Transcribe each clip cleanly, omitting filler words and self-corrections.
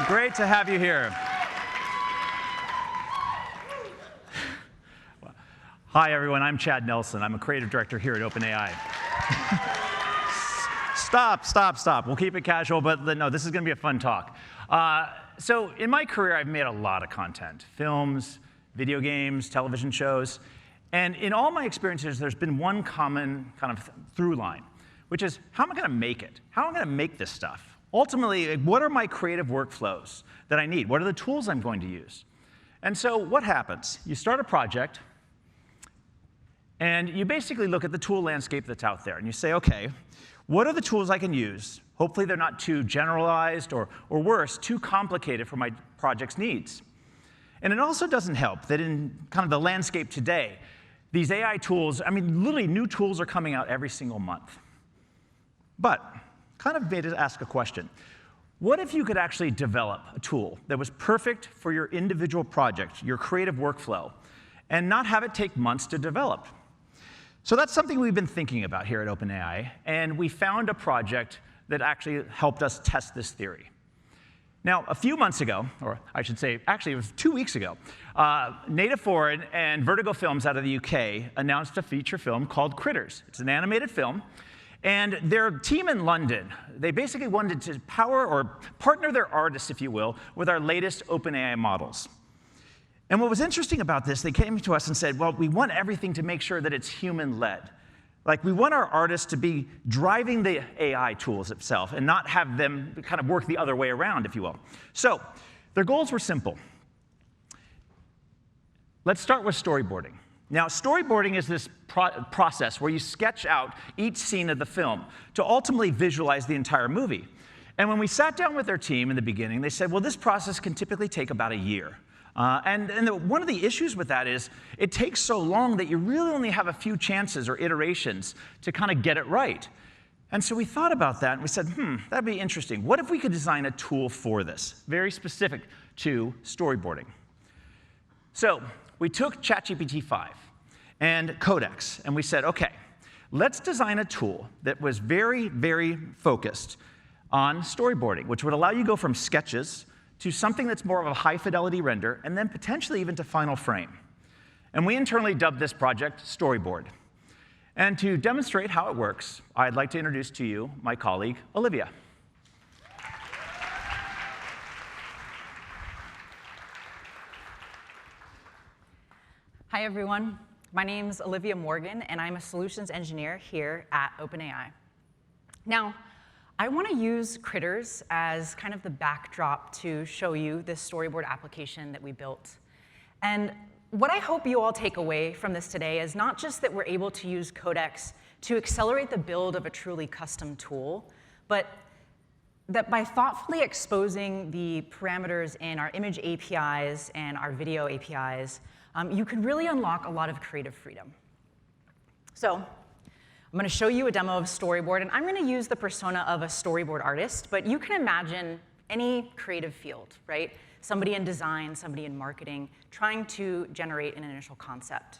Great to have you here. Hi, everyone. I'm Chad Nelson. I'm a creative director here at OpenAI. Stop. We'll keep it casual, but no, this is going to be a fun talk. So in my career, I've made a lot of content: films, video games, television shows. And in all my experiences, there's been one common kind of through line, which is, how am I going to make it? How am I going to make this stuff? Ultimately, what are my creative workflows that I need? What are the tools I'm going to use? And so what happens? You start a project, and you basically look at the tool landscape that's out there, and you say, OK, what are the tools I can use? Hopefully, they're not too generalized or worse, too complicated for my project's needs. And it also doesn't help that in kind of the landscape today, these AI tools, I mean, literally new tools are coming out every single month. But kind of made us ask a question. What if you could actually develop a tool that was perfect for your individual project, your creative workflow, and not have it take months to develop? So that's something we've been thinking about here at OpenAI, and we found a project that actually helped us test this theory. Now, a few months ago, or I should say, actually it was 2 weeks ago, Native Forward and Vertigo Films out of the UK announced a feature film called Critters. It's an animated film. And their team in London, they basically wanted to power or partner their artists, if you will, with our latest OpenAI models. And what was interesting about this, they came to us and said, well, we want everything to make sure that it's human-led. Like, we want our artists to be driving the AI tools itself and not have them kind of work the other way around, if you will. So their goals were simple. Let's start with storyboarding. Now, storyboarding is this process where you sketch out each scene of the film to ultimately visualize the entire movie. And when we sat down with their team in the beginning, they said, well, this process can typically take about a year. One of the issues with that is it takes so long that you really only have a few chances or iterations to kind of get it right. And so we thought about that, and we said, that'd be interesting. What if we could design a tool for this, very specific to storyboarding? So we took ChatGPT 5 and Codex, and we said, OK, let's design a tool that was very, very focused on storyboarding, which would allow you to go from sketches to something that's more of a high-fidelity render, and then potentially even to final frame. And we internally dubbed this project Storyboard. And to demonstrate how it works, I'd like to introduce to you my colleague, Olivia. Hi, everyone. My name's Olivia Morgan, and I'm a solutions engineer here at OpenAI. Now, I want to use Critters as kind of the backdrop to show you this storyboard application that we built. And what I hope you all take away from this today is not just that we're able to use Codex to accelerate the build of a truly custom tool, but that by thoughtfully exposing the parameters in our image APIs and our video APIs, you can really unlock a lot of creative freedom. So I'm going to show you a demo of Storyboard, and I'm going to use the persona of a storyboard artist, but you can imagine any creative field, right? Somebody in design, somebody in marketing, trying to generate an initial concept.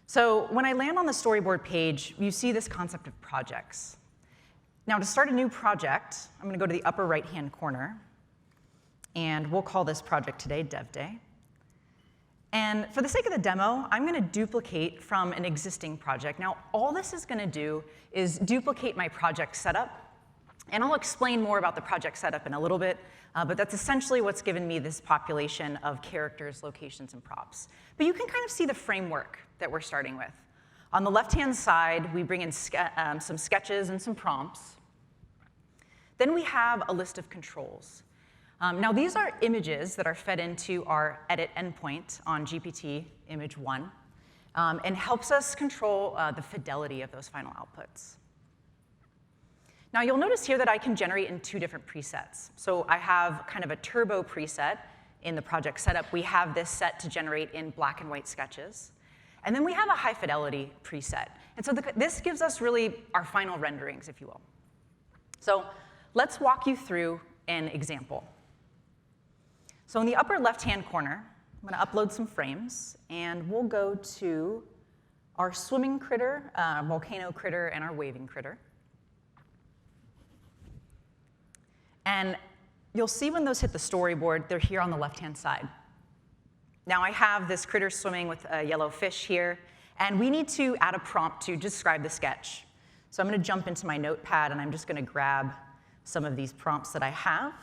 So when I land on the Storyboard page, you see this concept of projects. Now, to start a new project, I'm going to go to the upper right-hand corner, and we'll call this project today Dev Day. And for the sake of the demo, I'm going to duplicate from an existing project. Now, all this is going to do is duplicate my project setup. And I'll explain more about the project setup in a little bit. But that's essentially what's given me this population of characters, locations, and props. But you can kind of see the framework that we're starting with. On the left-hand side, we bring in some sketches and some prompts. Then we have a list of controls. Now, these are images that are fed into our edit endpoint on GPT image 1 and helps us control the fidelity of those final outputs. Now, you'll notice here that I can generate in 2 different presets. So I have kind of a turbo preset in the project setup. We have this set to generate in black and white sketches. And then we have a high fidelity preset. And so this gives us really our final renderings, if you will. So let's walk you through an example. So in the upper left-hand corner, I'm going to upload some frames, and we'll go to our swimming critter, volcano critter, and our waving critter. And you'll see when those hit the storyboard, they're here on the left-hand side. Now I have this critter swimming with a yellow fish here, and we need to add a prompt to describe the sketch. So I'm going to jump into my notepad, and I'm just going to grab some of these prompts that I have.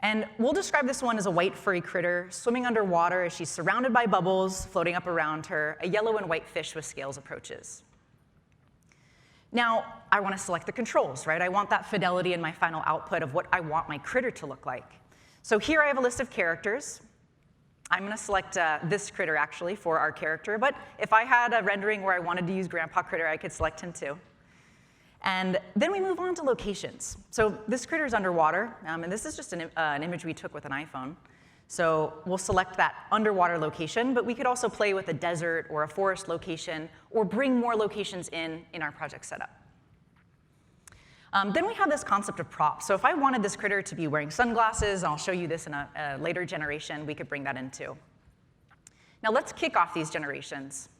And we'll describe this one as a white furry critter swimming underwater as she's surrounded by bubbles floating up around her. A yellow and white fish with scales approaches. Now, I want to select the controls, right? I want that fidelity in my final output of what I want my critter to look like. So here I have a list of characters. I'm going to select this critter, actually, for our character. But if I had a rendering where I wanted to use Grandpa Critter, I could select him, too. And then we move on to locations. So this critter is underwater, and this is just an image we took with an iPhone. So we'll select that underwater location, but we could also play with a desert or a forest location, or bring more locations in our project setup. Then we have this concept of props. So if I wanted this critter to be wearing sunglasses, and I'll show you this in a later generation, we could bring that in too. Now let's kick off these generations.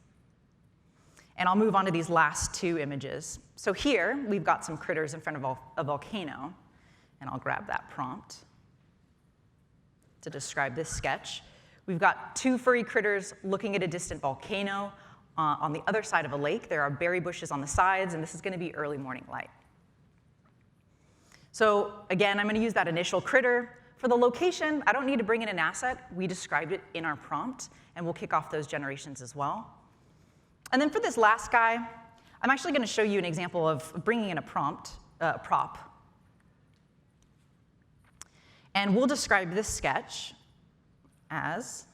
And I'll move on to these last two images. So here, we've got some critters in front of a volcano. And I'll grab that prompt to describe this sketch. We've got two furry critters looking at a distant volcano. On the other side of a lake, there are berry bushes on the sides, and this is going to be early morning light. So again, I'm going to use that initial critter. For the location, I don't need to bring in an asset. We described it in our prompt, and we'll kick off those generations as well. And then for this last guy, I'm actually going to show you an example of bringing in a prop. And we'll describe this sketch as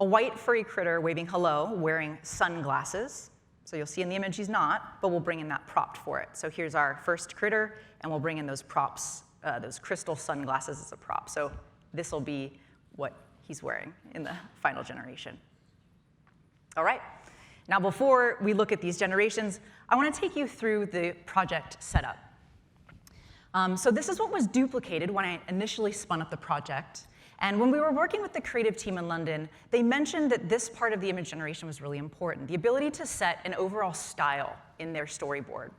a white furry critter waving hello, wearing sunglasses. So you'll see in the image he's not, but we'll bring in that prompt for it. So here's our first critter, and we'll bring in those props, those crystal sunglasses as a prop. So this will be what he's wearing in the final generation. All right. Now before we look at these generations, I want to take you through the project setup. So this is what was duplicated when I initially spun up the project. And when we were working with the creative team in London, they mentioned that this part of the image generation was really important, the ability to set an overall style in their storyboard.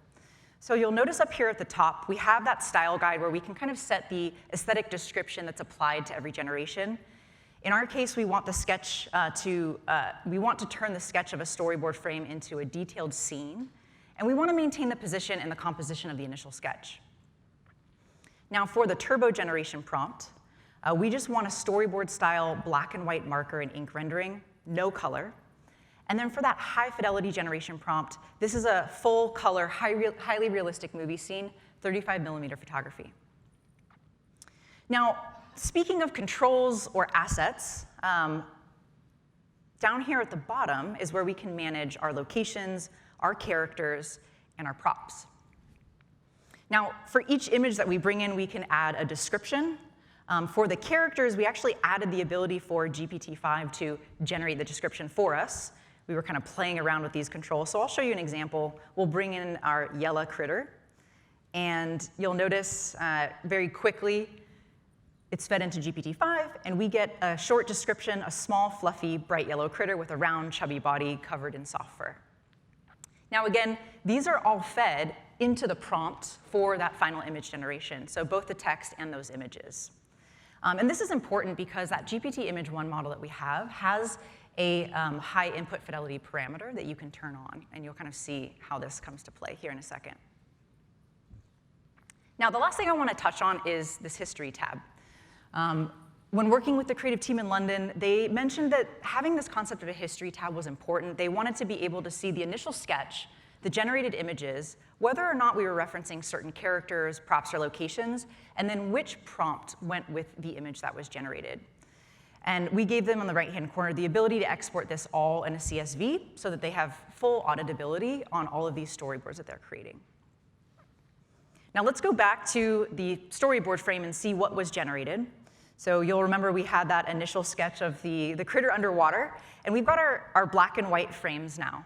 So you'll notice up here at the top, we have that style guide where we can kind of set the aesthetic description that's applied to every generation. In our case, we want the sketch we want to turn the sketch of a storyboard frame into a detailed scene, and we want to maintain the position and the composition of the initial sketch. Now for the turbo generation prompt, we just want a storyboard-style black and white marker and ink rendering, no color. And then for that high-fidelity generation prompt, this is a full-color, highly realistic movie scene, 35mm photography. Now, speaking of controls or assets, down here at the bottom is where we can manage our locations, our characters, and our props. Now, for each image that we bring in, we can add a description. For the characters, we actually added the ability for GPT-5 to generate the description for us. We were kind of playing around with these controls. So I'll show you an example. We'll bring in our yellow critter. And you'll notice very quickly, it's fed into GPT-5, and we get a short description, a small, fluffy, bright yellow critter with a round, chubby body covered in soft fur. Now again, these are all fed into the prompt for that final image generation, so both the text and those images. And this is important because that GPT Image 1 model that we have has a high input fidelity parameter that you can turn on, and you'll kind of see how this comes to play here in a second. Now, the last thing I want to touch on is this history tab. When working with the creative team in London, they mentioned that having this concept of a history tab was important. They wanted to be able to see the initial sketch, the generated images, whether or not we were referencing certain characters, props, or locations, and then which prompt went with the image that was generated. And we gave them on the right-hand corner the ability to export this all in a CSV so that they have full auditability on all of these storyboards that they're creating. Now let's go back to the storyboard frame and see what was generated. So you'll remember we had that initial sketch of the critter underwater, and we've got our black and white frames now.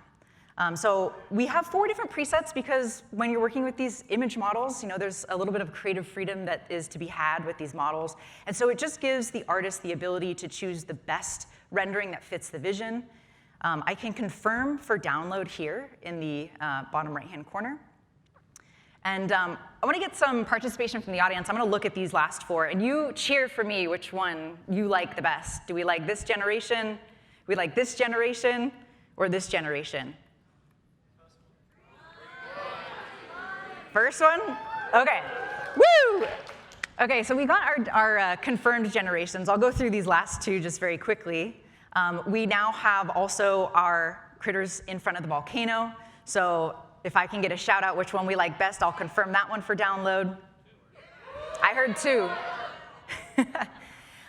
So we have 4 different presets because when you're working with these image models, there's a little bit of creative freedom that is to be had with these models. And so it just gives the artist the ability to choose the best rendering that fits the vision. I can confirm for download here in the bottom right-hand corner. And I want to get some participation from the audience. I'm going to look at these last four, and you cheer for me which one you like the best. Do we like this generation? We like this generation, or this generation? First one? OK. Woo! OK, so we got our confirmed generations. I'll go through these last two just very quickly. We now have also our critters in front of the volcano. So if I can get a shout out which one we like best, I'll confirm that one for download. I heard 2.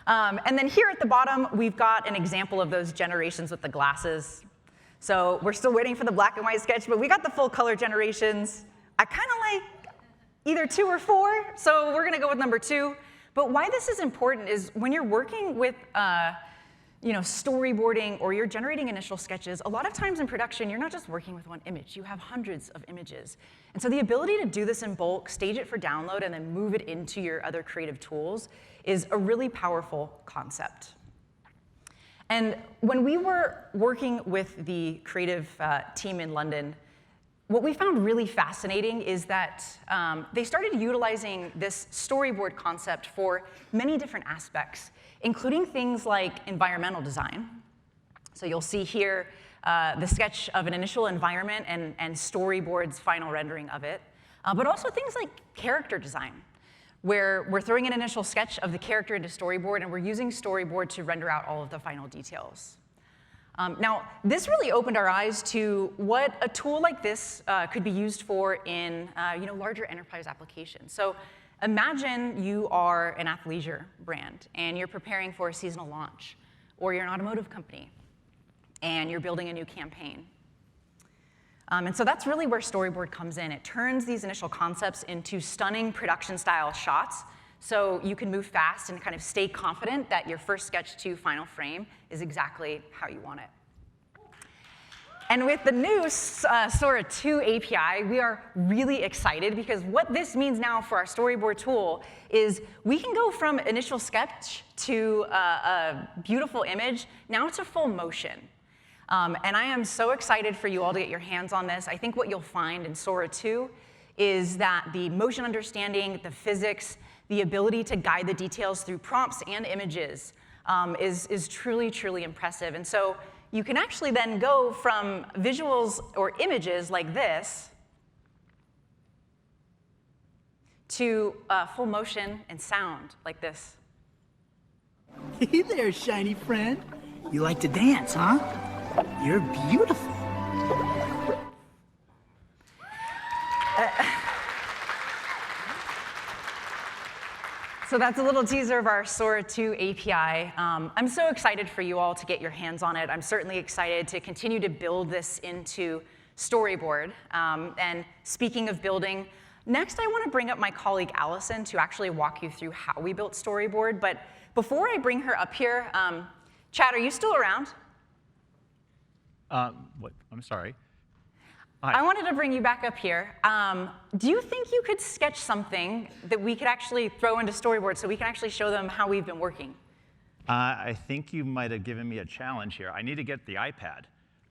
And then here at the bottom, we've got an example of those generations with the glasses. So we're still waiting for the black and white sketch, but we got the full color generations. I kind of like either 2 or 4, so we're going to go with number 2. But why this is important is when you're working with storyboarding or you're generating initial sketches, a lot of times in production, you're not just working with one image. You have hundreds of images. And so the ability to do this in bulk, stage it for download, and then move it into your other creative tools is a really powerful concept. And when we were working with the creative team in London, what we found really fascinating is that they started utilizing this storyboard concept for many different aspects, including things like environmental design. So you'll see here the sketch of an initial environment and storyboard's final rendering of it, but also things like character design, where we're throwing an initial sketch of the character into storyboard, and we're using storyboard to render out all of the final details. Now, this really opened our eyes to what a tool like this could be used for in larger enterprise applications. So imagine you are an athleisure brand, and you're preparing for a seasonal launch, or you're an automotive company, and you're building a new campaign. And so that's really where storyboard comes in. It turns these initial concepts into stunning production-style shots, so you can move fast and kind of stay confident that your first sketch to final frame is exactly how you want it. And with the new Sora 2 API, we are really excited because what this means now for our storyboard tool is we can go from initial sketch to a beautiful image now to full motion. And I am so excited for you all to get your hands on this. I think what you'll find in Sora 2 is that the motion understanding, the physics, the ability to guide the details through prompts and images is truly, truly impressive. And so you can actually then go from visuals or images like this to full motion and sound like this. Hey there, shiny friend. You like to dance, huh? You're beautiful. So that's a little teaser of our Sora 2 API. I'm so excited for you all to get your hands on it. I'm certainly excited to continue to build this into Storyboard. And speaking of building, next I want to bring up my colleague Allison to actually walk you through how we built Storyboard. But before I bring her up here, Chad, are you still around? What? I'm sorry. Hi. I wanted to bring you back up here. Do you think you could sketch something that we could actually throw into Storyboard so we can actually show them how we've been working? I think you might have given me a challenge here. I need to get the iPad.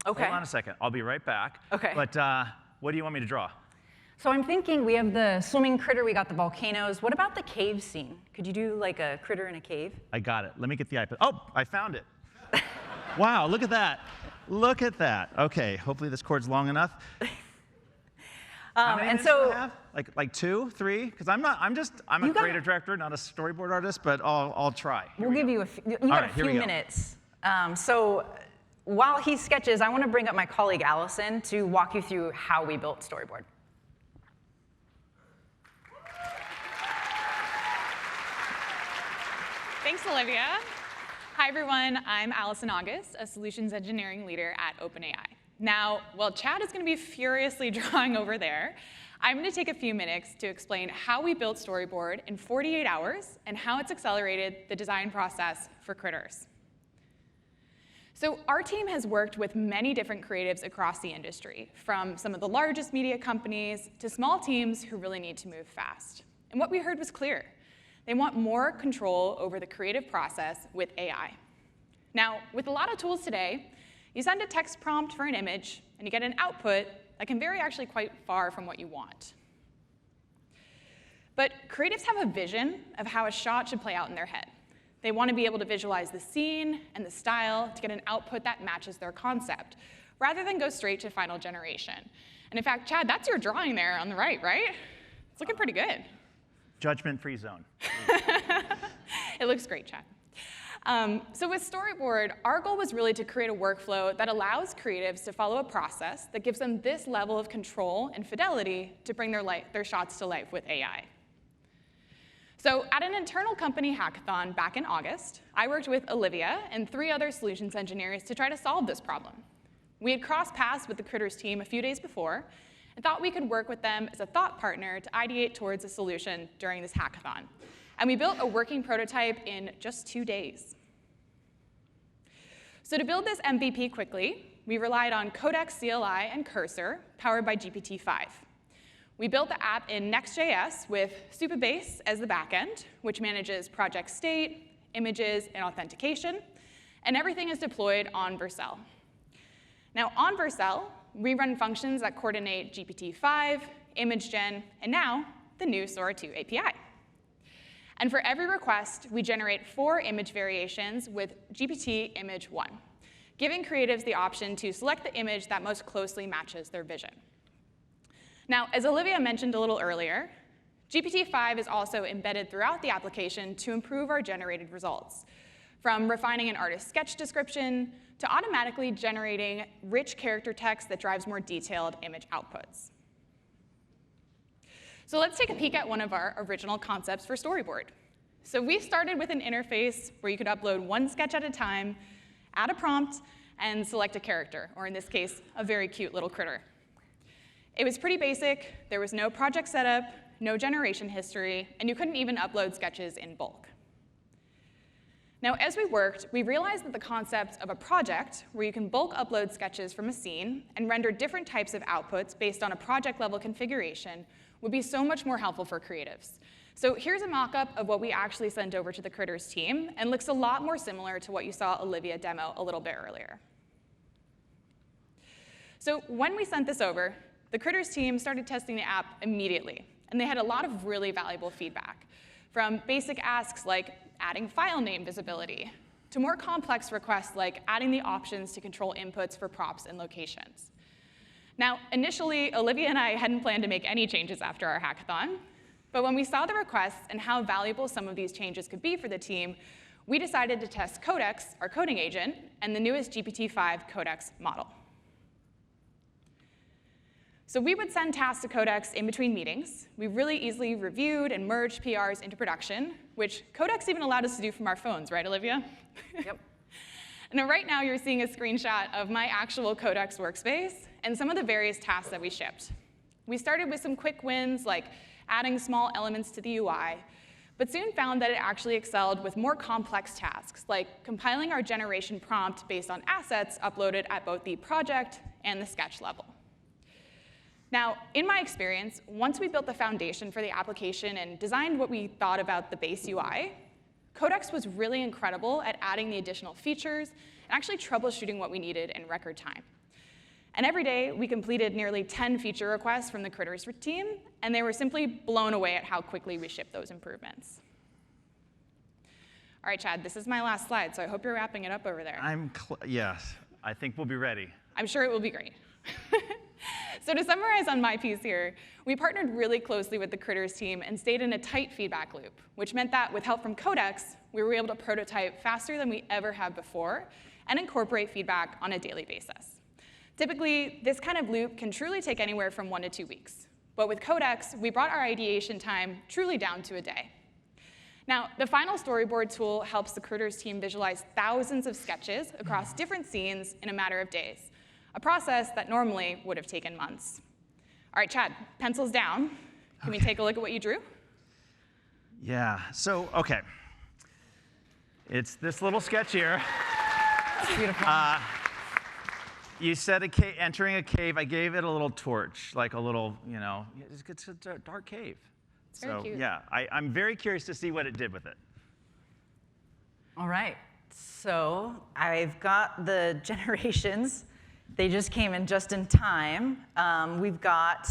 OK. Hold on a second. I'll be right back. OK. But what do you want me to draw? So I'm thinking we have the swimming critter, we got the volcanoes. What about the cave scene? Could you do like a critter in a cave? I got it. Let me get the iPad. Oh, I found it. Wow, look at that. Look at that. OK, hopefully this cord's long enough. How many minutes do I have? Like 2, 3? Because I'm a creative director, not a storyboard artist, but I'll try. We'll give you a few minutes. So while he sketches, I want to bring up my colleague Allison to walk you through how we built Storyboard. Thanks, Olivia. Hi, everyone. I'm Allison August, a solutions engineering leader at OpenAI. Now, while Chad is going to be furiously drawing over there, I'm going to take a few minutes to explain how we built Storyboard in 48 hours and how it's accelerated the design process for critters. So our team has worked with many different creatives across the industry, from some of the largest media companies to small teams who really need to move fast. And what we heard was clear. They want more control over the creative process with AI. Now, with a lot of tools today, you send a text prompt for an image, and you get an output that can vary actually quite far from what you want. But creatives have a vision of how a shot should play out in their head. They want to be able to visualize the scene and the style to get an output that matches their concept, rather than go straight to final generation. And in fact, Chad, that's your drawing there on the right? It's looking pretty good. Judgment-free zone. It looks great, Chad. So with Storyboard, our goal was really to create a workflow that allows creatives to follow a process that gives them this level of control and fidelity to bring their shots to life with AI. So at an internal company hackathon back in August, I worked with Olivia and 3 other solutions engineers to try to solve this problem. We had crossed paths with the Critters team a few days before and thought we could work with them as a thought partner to ideate towards a solution during this hackathon. And we built a working prototype in just 2 days. So to build this MVP quickly, we relied on Codex CLI and Cursor, powered by GPT-5. We built the app in Next.js with Supabase as the backend, which manages project state, images, and authentication. And everything is deployed on Vercel. Now, on Vercel, we run functions that coordinate GPT-5, ImageGen, and now the new Sora 2 API. And for every request, we generate 4 image variations with GPT Image 1, giving creatives the option to select the image that most closely matches their vision. Now, as Olivia mentioned a little earlier, GPT-5 is also embedded throughout the application to improve our generated results, from refining an artist's sketch description to automatically generating rich character text that drives more detailed image outputs. So let's take a peek at one of our original concepts for Storyboard. So we started with an interface where you could upload 1 sketch at a time, add a prompt, and select a character, or in this case, a very cute little critter. It was pretty basic. There was no project setup, no generation history, and you couldn't even upload sketches in bulk. Now, as we worked, we realized that the concept of a project where you can bulk upload sketches from a scene and render different types of outputs based on a project-level configuration would be so much more helpful for creatives. So here's a mock-up of what we actually sent over to the Critters team, and looks a lot more similar to what you saw Olivia demo a little bit earlier. So when we sent this over, the Critters team started testing the app immediately, and they had a lot of really valuable feedback, from basic asks like adding file name visibility, to more complex requests like adding the options to control inputs for props and locations. Now, initially, Olivia and I hadn't planned to make any changes after our hackathon, but when we saw the requests and how valuable some of these changes could be for the team, we decided to test Codex, our coding agent, and the newest GPT-5 Codex model. So we would send tasks to Codex in between meetings. We really easily reviewed and merged PRs into production, which Codex even allowed us to do from our phones, right, Olivia? Yep. And right now, you're seeing a screenshot of my actual Codex workspace and some of the various tasks that we shipped. We started with some quick wins, like adding small elements to the UI, but soon found that it actually excelled with more complex tasks, like compiling our generation prompt based on assets uploaded at both the project and the sketch level. Now, in my experience, once we built the foundation for the application and designed what we thought about the base UI, Codex was really incredible at adding the additional features and actually troubleshooting what we needed in record time. And every day, we completed nearly 10 feature requests from the Critters team, and they were simply blown away at how quickly we shipped those improvements. All right, Chad, this is my last slide, so I hope you're wrapping it up over there. Yes, I think we'll be ready. I'm sure it will be great. So to summarize on my piece here, we partnered really closely with the Critters team and stayed in a tight feedback loop, which meant that with help from Codex, we were able to prototype faster than we ever have before and incorporate feedback on a daily basis. Typically, this kind of loop can truly take anywhere from 1 to 2 weeks. But with Codex, we brought our ideation time truly down to a day. Now, the final Storyboard tool helps the Critters team visualize thousands of sketches across different scenes in a matter of days, a process that normally would have taken months. All right, Chad, pencils down. Can we take a look at what you drew? Yeah, so, OK. It's this little sketch here. It's beautiful. You said entering a cave. I gave it a little torch, like a little, it's a dark cave. Very cute. Yeah, I'm very curious to see what it did with it. All right. So I've got the generations. They just came in just in time. We've got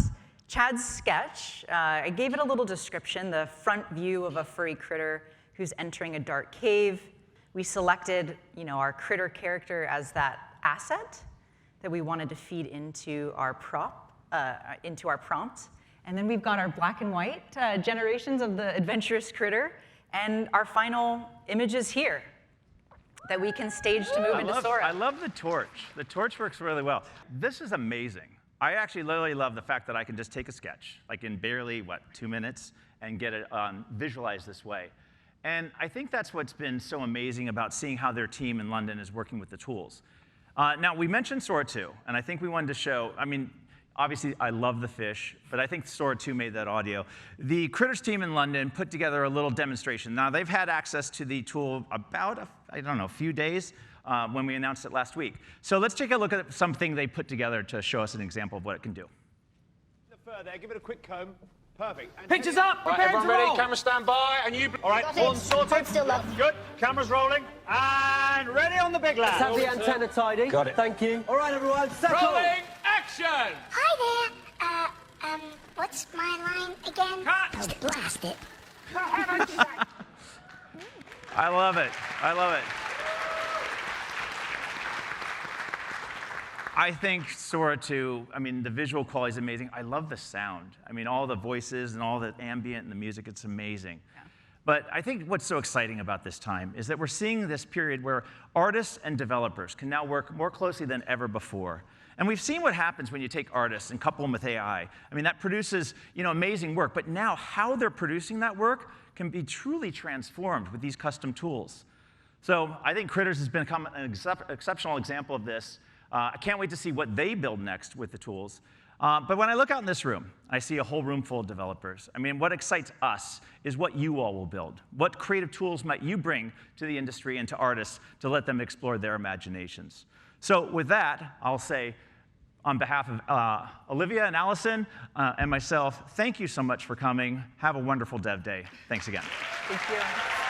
Chad's sketch, I gave it a little description, the front view of a furry critter who's entering a dark cave. We selected, our critter character as that asset that we wanted to feed into our prompt. And then we've got our black and white generations of the adventurous critter, and our final images here that we can stage to move into Sora. I love the torch. The torch works really well. This is amazing. I actually literally love the fact that I can just take a sketch, like in barely, 2 minutes, and get it visualized this way. And I think that's what's been so amazing about seeing how their team in London is working with the tools. Now, we mentioned Sora 2, and I think we wanted to show, obviously, I love the fish, but I think Sora 2 made that audio. The Critters team in London put together a little demonstration. Now, they've had access to the tool about, a few days when we announced it last week. So let's take a look at something they put together to show us an example of what it can do. The fur there, give it a quick comb. Perfect. And Pictures up! Right, Prepare everyone to ready? roll. Camera stand by, and you. All right, one sorted. Still up. Good. Cameras rolling, and ready on the big lad. Let's have the antenna tidy. Got it. Thank you. All right, everyone, settle. Rolling, action! Hi there. What's my line again? Cut. Oh, blast it. I love it. I love it. I think Sora 2, the visual quality is amazing. I love the sound. All the voices and all the ambient and the music, it's amazing. Yeah. But I think what's so exciting about this time is that we're seeing this period where artists and developers can now work more closely than ever before. And we've seen what happens when you take artists and couple them with AI. That produces, amazing work. But now how they're producing that work can be truly transformed with these custom tools. So I think Critters has become an exceptional example of this. I can't wait to see what they build next with the tools. But when I look out in this room, I see a whole room full of developers. What excites us is what you all will build. What creative tools might you bring to the industry and to artists to let them explore their imaginations? So with that, I'll say, on behalf of Olivia and Allison and myself, thank you so much for coming. Have a wonderful Dev Day. Thanks again. Thank you.